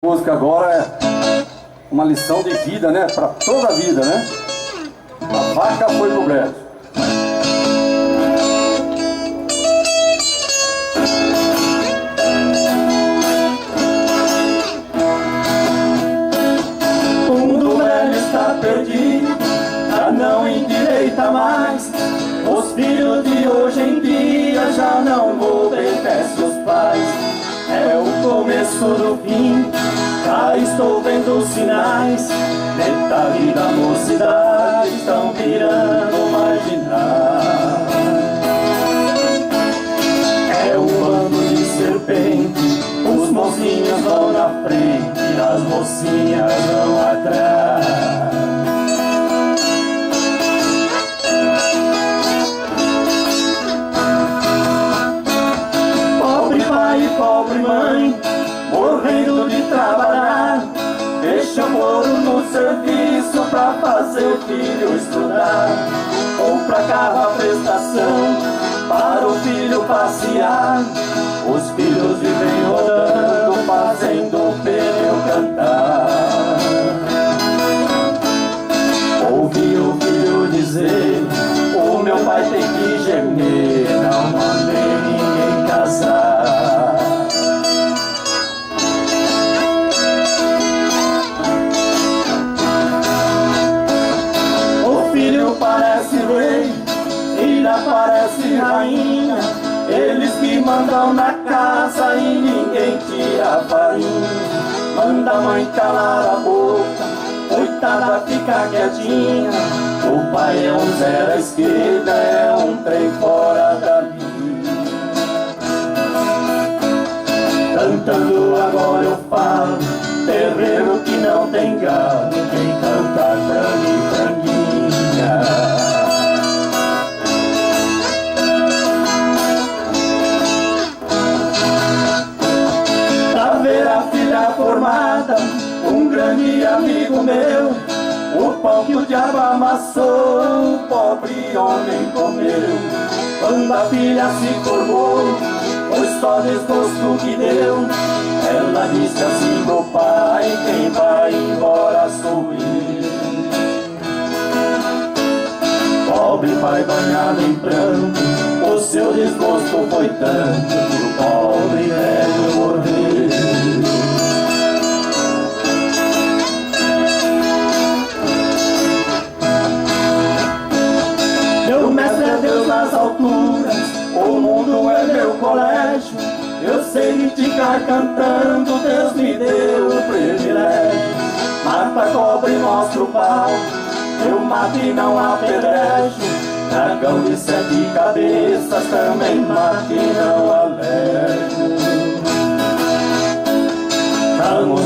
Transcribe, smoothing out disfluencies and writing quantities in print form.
Música agora é uma lição de vida, né? Para toda a vida, né? A vaca foi pro brejo. O mundo velho está perdido, já não endireita mais. Os filhos de hoje em dia já não obedecem os pais. É o começo do fim, já estou vendo os sinais. Metade da mocidade estão virando marginal. É um bando de serpente, os mocinhos vão na frente, as mocinhas vão atrás. Pobre pai e pobre mãe, morrendo de trabalhar, deixam ouro no serviço pra fazer o filho estudar. Compra carro à prestação para o filho passear. Os filhos vivem rodando, fazendo o pneu cantar. Ouvi o filho dizer: o meu pai tem que gemer, não mandei ninguém casar. O filho parece rei, filha parece rainha. Eles que mandam na casa e ninguém tira a farinha. Manda a mãe calar a boca, coitada fica quietinha. O pai é um zero à esquerda, é um trem fora da linha. Cantando agora eu falo, terreiro que não tem galo, quem canta frango e franguinha. Ver a filha formada, um grande amigo meu, o pão que o diabo amassou, o pobre homem comeu. Quando a filha se formou, foi só desgosto que deu. Ela disse assim pro pai: quem vai embora sou eu. Pobre pai banhado em pranto, o seu desgosto foi tanto que o pobre velho morreu. Meu mestre é Deus nas alturas, o mundo é meu colégio. Eu sei ficar cantando, Deus me deu o privilégio. Mata a cobra e mostra o pau, eu mato e não apedrejo. Dragão de 7 cabeças também mato e não alego. Vamos